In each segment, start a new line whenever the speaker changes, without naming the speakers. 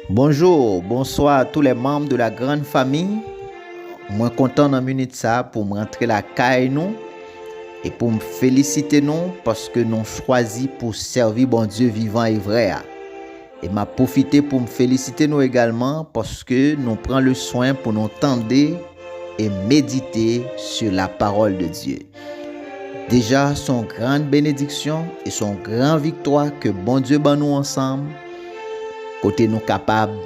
Bonjour, bonsoir à tous les membres de la grande famille. Moi content dans minute ça pour me rentrer la caille nous et pour me féliciter nous parce que nous choisi pour servir bon Dieu vivant et vrai. Et m'a profité pour me féliciter nous également parce que nous prenons le soin pour nous tendre et méditer sur la parole de Dieu. Déjà son grande bénédiction et son grande victoire que bon Dieu ban nous ensemble côté nous capables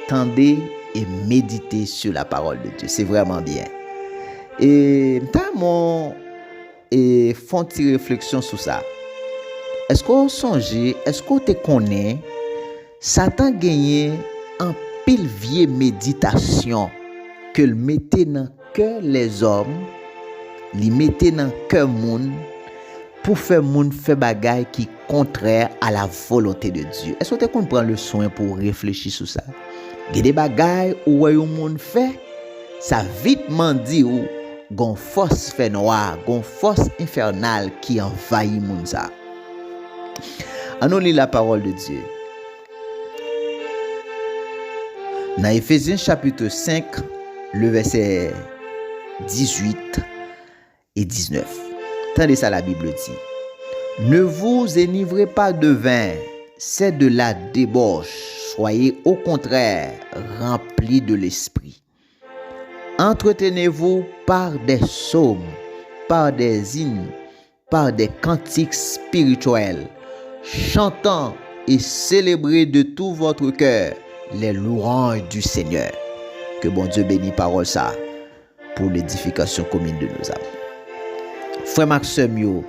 tendre et méditer sur la parole de Dieu. C'est vraiment bien. Et mon et font une réflexion sur ça. Est-ce qu'on songe, est-ce qu'on te connaît Satan gagné en pile vieille méditation que le mettait dans cœur les hommes, li mettait dans cœur monde pour faire moun fait bagay qui contraire à la volonté de Dieu. Est-ce que tu prend le soin pour réfléchir sur ça? Il y a des bagay où yon moun fait, ça vite dit ou gon force fait noir, gon force infernale qui envahit moun ça. On lit la parole de Dieu. Dans Éphésiens chapitre 5, le verset 18 et 19. Tendez ça, la Bible dit. Ne vous enivrez pas de vin, c'est de la débauche. Soyez au contraire remplis de l'esprit. Entretenez-vous par des psaumes, par des hymnes, par des cantiques spirituels, chantant et célébrez de tout votre cœur les louanges du Seigneur. Que bon Dieu bénisse parole ça pour l'édification commune de nos âmes. Frère Maxime,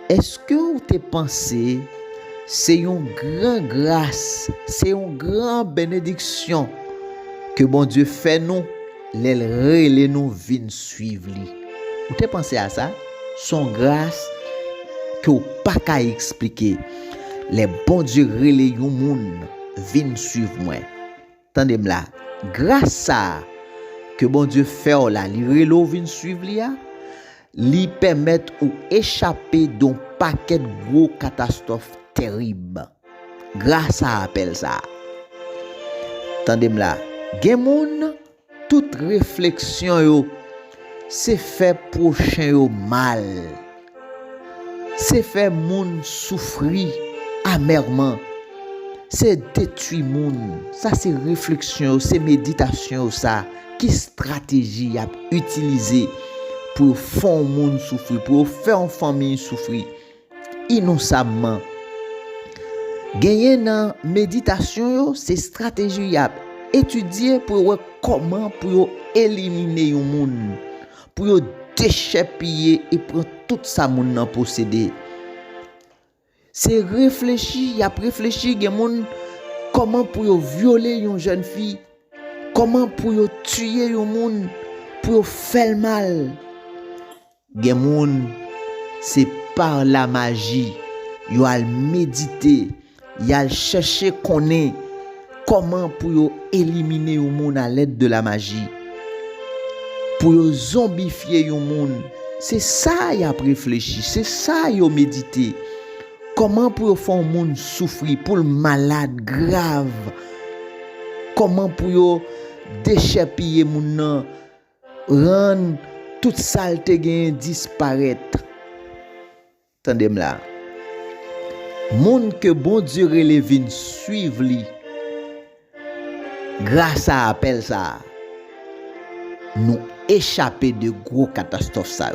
est-ce que vous te pensez c'est une grande grâce, c'est une grande bénédiction que bon Dieu fait nous, les nous viennent suivre lui. Vous te pensez à ça? Son grâce que vous pas qu'à expliquer. Les bon Dieu relé yon moun viennent suivre moi. Tendez-moi là, grâce à que bon Dieu fait là, li relo viennent suivre lui li permettre ou échapper d'un paquet de gros catastrophes terribles. Grâce à appel ça. Tendez-moi là, gen moun toute réflexion yo c'est fait prochain yo mal. C'est fait moun souffrir amèrement. C'est détruire moun. Ça c'est réflexion, c'est méditation ça. Qui stratégie a utilisé pour faire moun souffrir, pour faire une famille souffrir innocemment. Gagner dans méditation, c'est stratégie à étudier pour voir comment pour éliminer un moun, pour déchapiller et prendre tout ça moun nan posséder. C'est réfléchir, y a réfléchi gen moun comment pour violer une jeune fille, comment pour tuer un moun, pour faire mal. Gen moun c'est par la magie yo al méditer, y al chercher connaître comment pour éliminer un moun à l'aide de la magie, pour zombifier un moun. C'est ça y a réfléchi, c'est ça y a médité. Comment pour faire un moun souffrir, pour le malade grave, comment pour déchapiller moun nan, rendre toute saleté gen disparaître. Tendez-moi là. Moun que bon Dieu relève suivre li. Grâce à appel ça, nous échapper de gros catastrophes ça.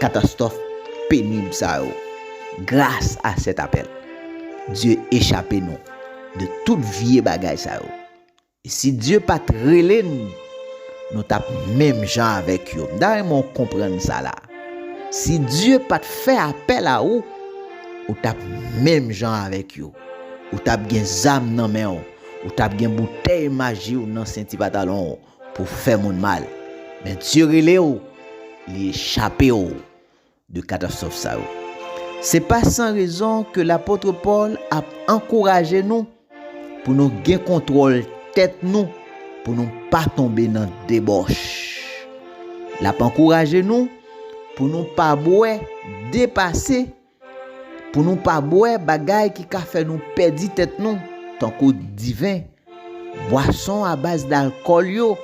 Catastrophes pénibles ça. Grâce à cet appel, Dieu échappe nous de toute vieille bagaille ça. Et si Dieu pas relé nous tape même gens avec eux. D'ailleurs, comprendre ça là. Si Dieu pas fait appel à vous, ou tape même gens avec eux. Ou tape gen zam nan men ou tape gen bouteille magie ou nan senti pantalon pour faire mon mal. Mais Dieu relé ou, il échappe de catastrophe ça. C'est pas sans raison que l'apôtre Paul a encouragé nous pour nous gagner contrôle tête nous, pour nous pas tomber dans débauche. L'a encouragé nous pour nous pas boire dépasser, pour nous pas boire bagay qui ka fait nous perdre tête nous. tant que divin, boisson à base d'alcool yo.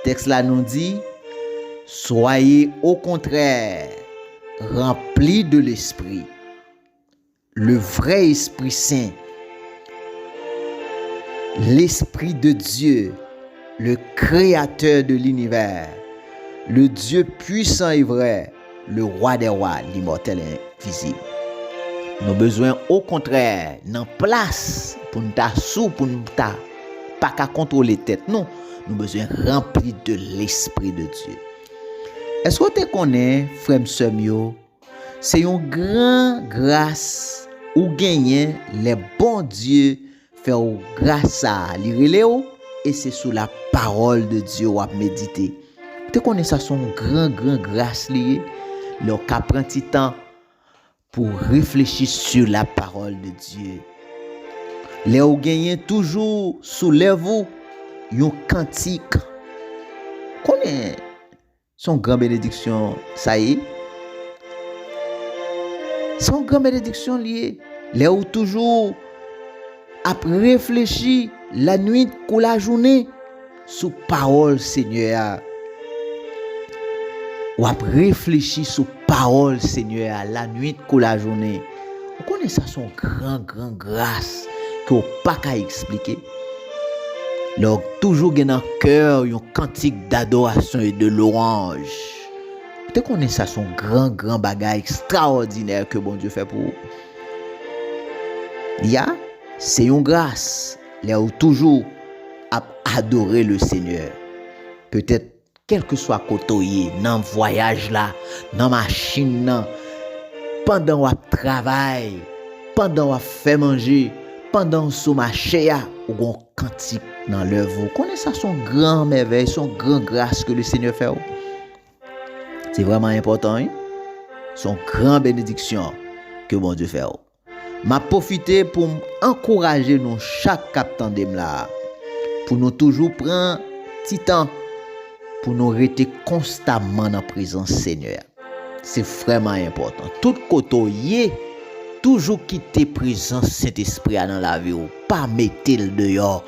Texte là nous dit, soyez au contraire remplis de l'esprit. Le vrai Esprit Saint, l'Esprit de Dieu, le Créateur de l'univers, le Dieu puissant et vrai, le Roi des rois, l'immortel et invisible. Nous besoin au contraire, dans place pour nous sous pour nous pas qu'à contrôler tête, non. Nous besoin rempli de l'Esprit de Dieu. Est-ce que tu connais, frère Semio, c'est une grande grâce ou gagner les bons dieux faire grâce à l'irréléo et c'est sous la parole de Dieu ou à méditer. Tu connais ça son grand grâce lié, leur prend petit temps pour réfléchir sur la parole de Dieu. Les ou gagner toujours soulève-vous un cantique. Connais son grand bénédiction, ça y est. Son grand bénédiction liée. Les ou toujours à réfléchir la nuit ou la journée sous parole Seigneur. Ou à réfléchir sous parole Seigneur la nuit ou la journée. On connaît ça son grand grâce que on pas qu'à expliquer. Donc toujours dans le cœur un cantique d'adoration et de louange. Peut-être qu'on est ça son grand bagage extraordinaire que bon Dieu fait pour vous. C'est une grâce. Là où toujours à adorer le Seigneur. Peut-être quel que soit côté dans le voyage là, dans la machine là, pendant qu'on travaille, pendant qu'on fait manger, pendant qu'on marche ou qu'on cantique dans l'œuvre. Vous connaissez ça son grand merveille, son grand grâce que le Seigneur fait. C'est vraiment important, hein? Son grand bénédiction que bon Dieu fait. M'a profité pour encourager nous chaque capitaine de là pour nous toujours prendre petit temps pour nous rester constamment dans la présence Seigneur. C'est vraiment important. Tout côté toujours quitter présence Saint-Esprit dans la vie ou pas mettre le dehors.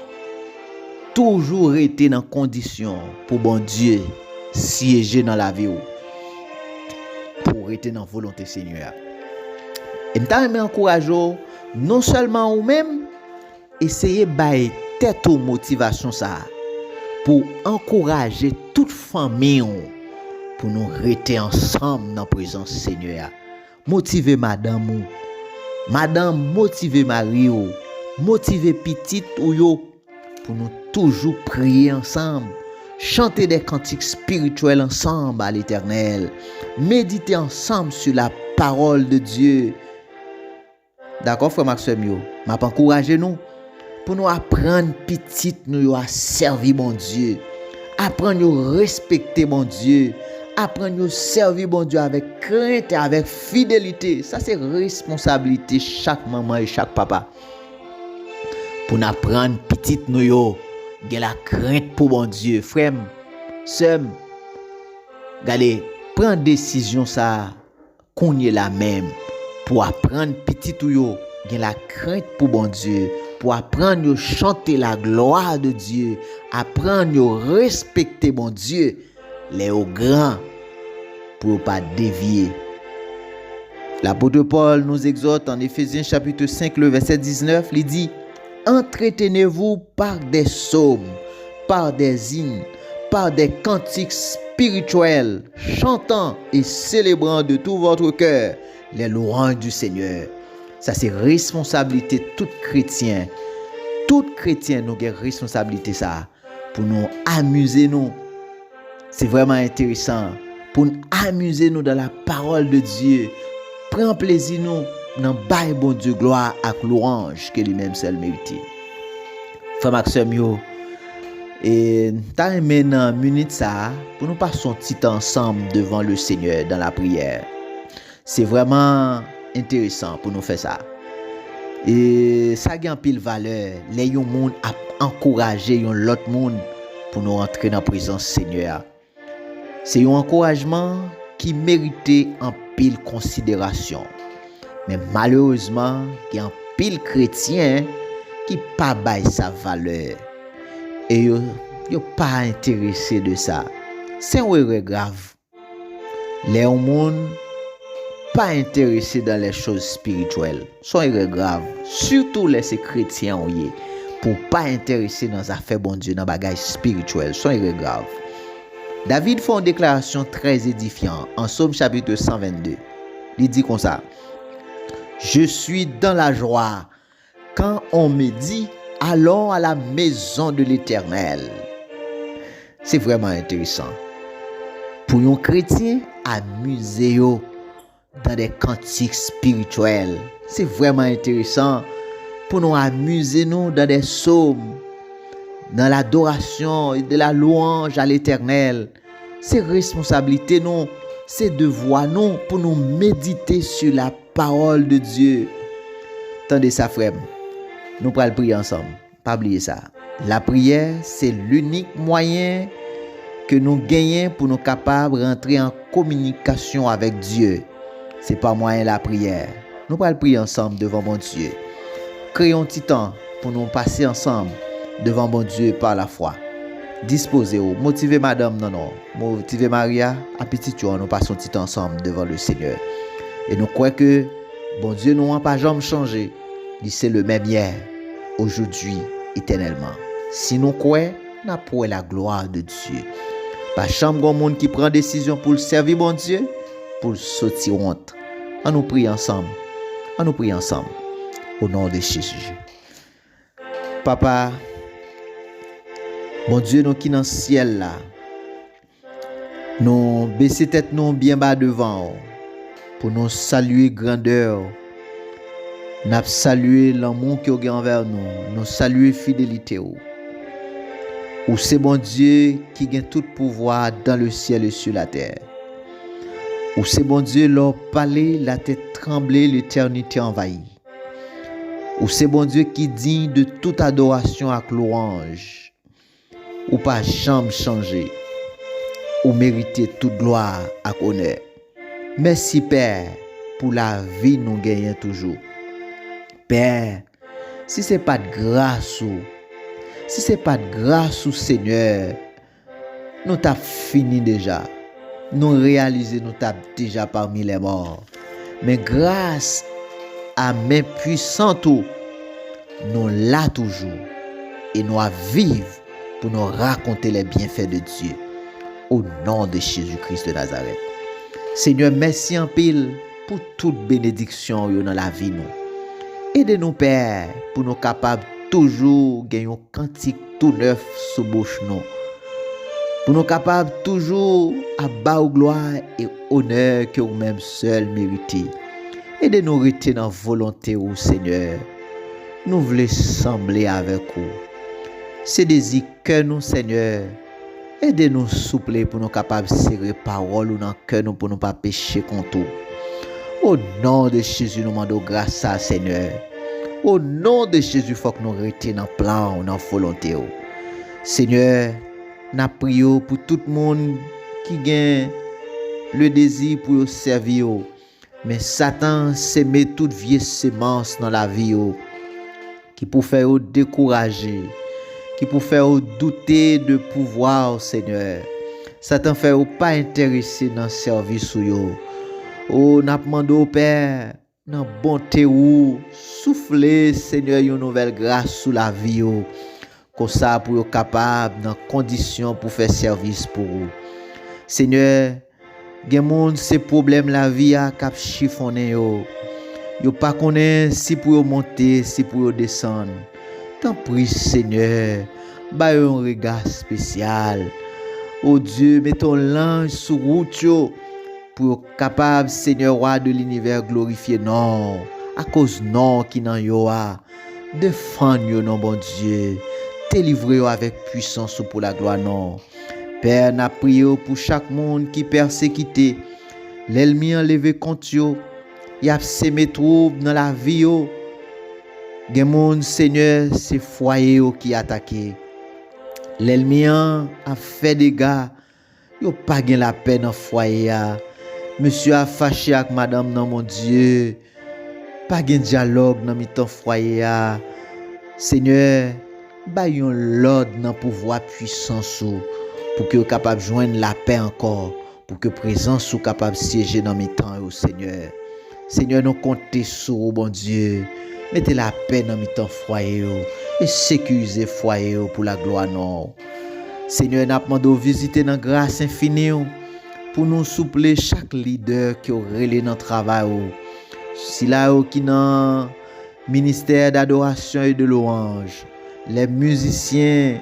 Toujours rester dans condition pour bon Dieu siéger dans la vie ou pour rester dans volonté Seigneur. Et m'ta encourager non seulement ou même essayer bailler tête aux motivation ça pour encourager toute famille pour nous rester ensemble dans la présence Seigneur. Motiver madame motiver mari motiver petite ou yo pour nous toujours prier ensemble, chanter des cantiques spirituels ensemble à l'Éternel, méditer ensemble sur la parole de Dieu. D'accord, frère Maxime, m'a encouragé nous pour nous apprendre petit nous à servir mon Dieu, apprendre à respecter mon Dieu, apprendre à servir mon Dieu avec crainte et avec fidélité. Ça c'est responsabilité chaque maman et chaque papa. Pour nous apprendre petit nous de la crainte pour mon Dieu, frère, sœur, regardez, prendre décision ça qu'on est la même. Pour apprendre petit ou de la crainte pour bon Dieu, pour apprendre à chanter la gloire de Dieu, apprendre à respecter bon Dieu, les hauts grands, pour pas dévier. L'apôtre Paul nous exhorte en Éphésiens chapitre 5, le verset 19, il dit, entretenez-vous par des psaumes, par des hymnes, par des cantiques spirituels, chantant et célébrant de tout votre cœur les louanges du Seigneur. Ça c'est responsabilité de tout chrétien. Tout chrétien nous a responsabilité ça pour nous amuser nous. C'est vraiment intéressant pour nous amuser nous dans la parole de Dieu. Prends plaisir nous dans bail bon Dieu gloire avec louange que lui-même seul mérite. Frère Maxime et t'as aimé dans minute ça pour nous passer un petit temps ensemble devant le Seigneur dans la prière. C'est vraiment intéressant pour nous faire ça. Et ça a un pile valeur. Les gens monde a encouragé l'autre monde pour nous rentrer dans la présence Seigneur. C'est un encouragement qui méritait en pile considération. Mais malheureusement, il y a un pile chrétien qui pas bail sa valeur et yo pas intéressé de ça. C'est un regret grave. Les monde pas intéressé dans les choses spirituelles. Son regret grave, surtout les chrétiens pour pas intéressé dans les affaires bon Dieu dans bagages spirituels. Son regret grave. David fait une déclaration très édifiante en Psaume chapitre 122. Il dit comme ça: je suis dans la joie quand on me dit allons à la maison de l'Éternel. C'est vraiment intéressant. Pour un chrétien, amusez-vous dans des cantiques spirituels. C'est vraiment intéressant pour nous amuser nous dans des psaumes, dans l'adoration et de la louange à l'Éternel. C'est responsabilité nous, c'est devoir nous pour nous méditer sur la parole de Dieu. Tendez ça, frère. Nous allons prier ensemble. Pas oublier ça. La prière, c'est l'unique moyen que nous gagnons pour nous capables de rentrer en communication avec Dieu. C'est pas moyen la prière. Nous allons prier ensemble devant mon Dieu. Créons un petit temps pour nous passer ensemble devant mon Dieu par la foi. Disposez-vous, motivez madame, non, motivez Maria, à petit tour, nous passons un petit temps ensemble devant le Seigneur. Et nous croyons que bon Dieu nous n'a pas jamais changé. Il c'est le même hier, aujourd'hui, éternellement. Si nous croyons, nous avons la gloire de Dieu. Pas chambre de monde qui prend décision pour le servir bon Dieu, pour le sortir honte. On nous prie ensemble. On nous prie ensemble. Au nom de Jésus. Papa, bon Dieu, nous qui dans le ciel là, nous baisser tête nous bien bas devant pour nous saluer grandeur. Nous saluer l'amour qui est envers nous. Nous saluer fidélité. Ou c'est bon Dieu qui a tout pouvoir dans le ciel et sur la terre. Ou c'est bon Dieu leur parler, la tête trembler, l'éternité envahie. Ou c'est bon Dieu qui digne de toute adoration avec louange. Ou pas jamais changer. Ou mériter toute gloire et honneur. Merci Père pour la vie nous gagnons toujours. Père, si c'est pas de grâce ou si c'est pas de grâce au Seigneur, nous t'avons fini déjà. Nous réalisons nous t'avons déjà parmi les morts. Mais grâce à main puissante, nous là toujours. Et nous à vivre pour nous raconter les bienfaits de Dieu. Au nom de Jésus-Christ de Nazareth. Seigneur, merci en pile pour toute bénédiction dans la vie nous. Aidez-nous, Père, pour nous capables toujours gagner un cantique tout neuf sous bouche nous. Pour nous capables toujours à bas gloire et honneur que vous-même seul méritez. Aidez-nous à rester dans la volonté au Seigneur. Nous voulons sembler avec vous. C'est désir que nous, Seigneur. Aidez-nous souple pour nous capables de serrer parole ou dans le cœur pour ne pas pécher contre vous. Au nom de Jésus, nous demandons grâce à Seigneur. Au nom de Jésus, il faut que nous restions dans le plan, dans la volonté. Seigneur, nous prions pour tout le monde qui a le désir pour servir. Mais Satan sème toute vieille sémence dans la vie qui peut faire décourager, qui peut faire douter de pouvoir, Seigneur. Satan fait pas intéressé dans le service. Oh, n'a demandé au Père, dans bonté ou souffler, Seigneur, une nouvelle grâce sous la vie, comme ça pour être capable, dans conditions pour faire service pour vous. Seigneur, gen moun ces problèmes la vie a cap chiffonné yo pas connaît si pour monter, si pour descendre. T'en prie, Seigneur, ba un regard spécial. Oh Dieu, mets ton l'ange sur route yo pour capable, Seigneur roi de l'univers, glorifier non à cause non qui nan yo a défendre yo non bon Dieu, délivrer yo avec puissance pour la gloire non. Père, n'a prié pour chaque monde qui persécuté, l'ennemi enlevé contre yo, y a semé trouble dans la vie yo. Gen monde, Seigneur, c'est foyer yo qui attaqué. L'ennemi a fait des dégâts, yo pas gen la paix dans foyer a. Monsieur a fâché avec madame dans mon Dieu. Pas gen dialogue dans mi-temps foyer a. Seigneur, bayon l'ordre dans pouvoir puissance pour que capable joindre la paix encore, pour que présence soit capable siéger dans mes temps au Seigneur. Seigneur, nous comptons sur vous, bon Dieu. Mettez la paix dans mes temps foyer et sécurisez foyer pour la gloire non. Seigneur, nous demandons visiter dans grâce infinie pour nous soupler chaque leader qui aurait dans le travail. Si là qui dans ministère d'adoration et de louange, les musiciens,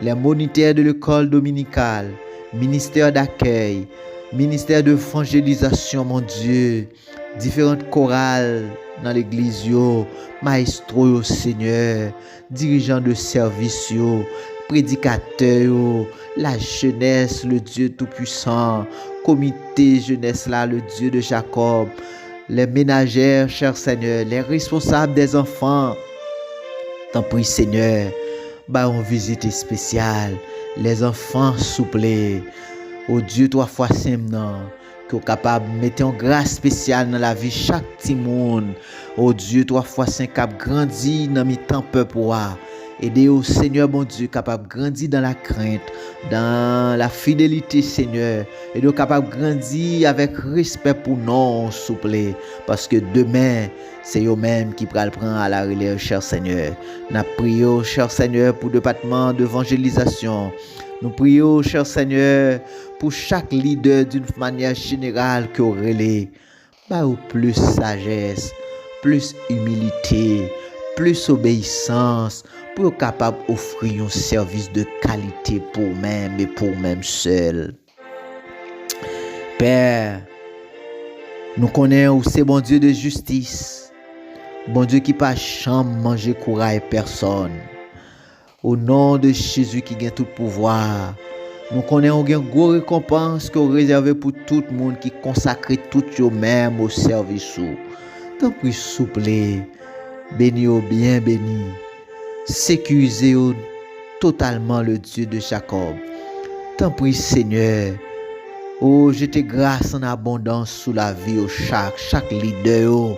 les moniteurs de l'école dominicale, ministère d'accueil, ministère d'évangélisation, mon Dieu, différentes chorales dans l'église, maestro, Seigneur, dirigeants de service, prédicateurs, la jeunesse, le Dieu Tout-Puissant, comité jeunesse là, le Dieu de Jacob, les ménagères, cher Seigneur, les responsables des enfants. T'en prie, Seigneur, une visite spéciale, les enfants souplés, au Dieu 3 fois saint, qui est capable de mettre en grâce spéciale dans la vie chaque petit monde, au Dieu 3 fois saint, qui a grandi dans mes temps peuple. Aidez au Seigneur, mon Dieu, capable de grandir dans la crainte, dans la fidélité, Seigneur. Aidez capable de grandir avec respect pour nous, s'il vous plaît. Parce que demain, c'est eux-mêmes qui prennent à la relève, cher Seigneur. Nous prions, cher Seigneur, pour le département d'évangélisation. Nous prions, cher Seigneur, pour chaque leader d'une manière générale qui aurait plus sagesse, plus humilité, plus obéissance, pour être capable d'offrir un service de qualité pour même et pour même seul. Père, nous connaissons c'est bon Dieu de justice, bon Dieu qui pas chambre manger courage personne. Au nom de Jésus qui gagne tout pouvoir, nous connaissons une grosse récompense que réservée pour tout le monde qui consacre tout eux-mêmes au service. Tant pis souple, béni au bien béni. Sécurisez totalement le Dieu de Jacob. Tant pis Seigneur. Oh, je te grâce en abondance sous la vie au chaque leader.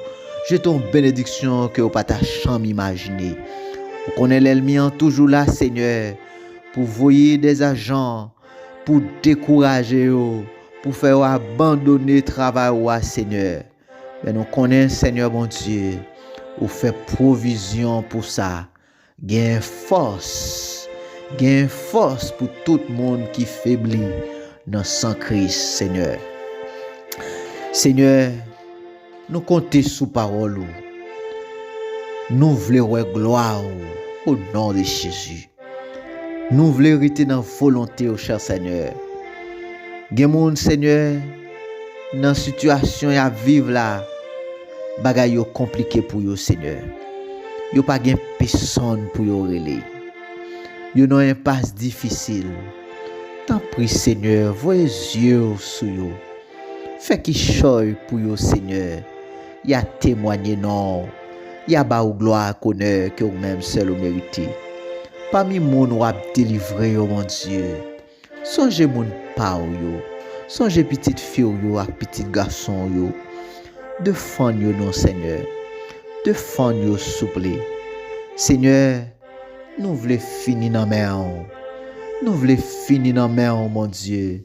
Je ton bénédiction que vous pas ta chambre imaginer. Vous connaissez l'ennemi toujours là Seigneur pour voyer des agents pour décourager pour faire abandonner le travail Seigneur. Mais nous connaissons Seigneur mon Dieu, vous fait provision pour ça. Gain force pour tout le monde qui faiblit dans sang Christ, Seigneur. Seigneur, nous comptons sous parole. Nous voulons gloire au nom de Jésus. Nous voulons rester dans la volonté, au cher Seigneur. Gen moun, Seigneur, dans la situation à vivre là, bagay yo compliqué pour yo, Seigneur. Yo pas gen personne pour yo relé. Yo nan impasse difficile. Tant prie Seigneur, voyez yeux sur yo. Fait qui choy pour yo Seigneur. Y a témoigné non. Y a ba ou gloire connaît que vous même seul au mérité. Parmi moun ou ap délivrer yo mon Dieu. Songe moun pa ou yo. Songe petite fille yo ak petit garçon yo. Défends yo non Seigneur. Défends yo souple. Seigneur, nous voulons finir dans main. Nous voulons finir dans main, mon Dieu.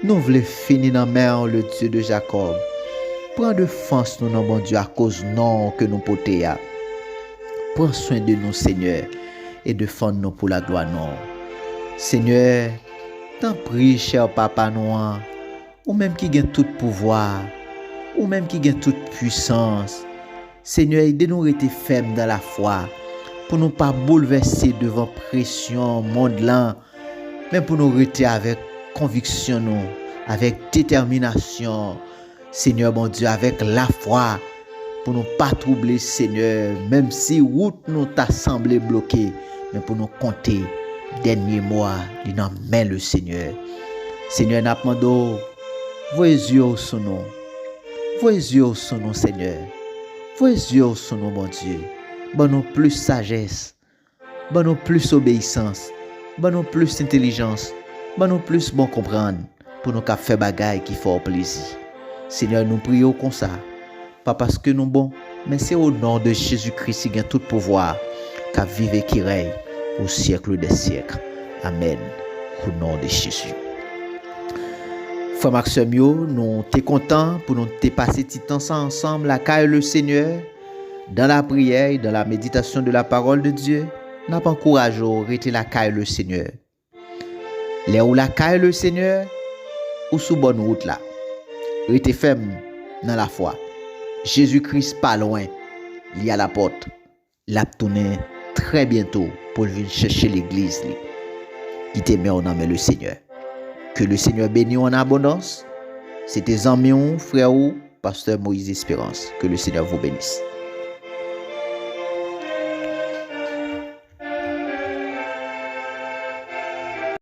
Nous voulons finir dans main, le Dieu de Jacob. Prends défense nous, mon Dieu, à cause non que nous portons. Prends soin de nous, Seigneur, et défends-nous pour la gloire, non. Seigneur, t'en prie, cher Papa Noir, ou même qui gagne tout pouvoir, ou même qui gagne toute puissance. Seigneur, aidez-nous à rester fermes dans la foi, pour nous pas bouleverser devant pression monde là, mais pour nous rester avec conviction, nous, avec détermination, Seigneur mon Dieu, avec la foi, pour nous pas troubler, Seigneur, même si route nous t'a semblé bloquée, mais pour nous compter dernier mois, il en met le Seigneur. Seigneur, n'a pas demandé, voyez yeux sur nous, voyez yeux sur nous, Seigneur, voyez yeux sur nous, mon Dieu. Bonne plus sagesse, bonne plus obéissance, bonne plus intelligence, bonne plus bon comprendre pour nous faire bagaille qui font plaisir. Seigneur, nous prions comme ça, pas parce que nous bon, mais c'est au nom de Jésus-Christ qui a tout pouvoir. qui vive et qui règne au siècle des siècles. Amen. Au nom de Jésus. Frère Maxime, nous sommes contents pour nous passer petit temps ensemble, la caille le Seigneur, dans la prière, dans la méditation de la parole de Dieu. Nous avons encouragé à rester la caille le Seigneur. Les où la caille le Seigneur, ou sous bonne route là. Restez ferme dans la foi. Jésus-Christ pas loin, il y a la porte. L'a tourné très bientôt pour venir chercher l'église. Il te met en âme le Seigneur. Que le Seigneur bénisse en abondance. C'était amis, frère, pasteur Moïse Espérance. Que le Seigneur vous bénisse.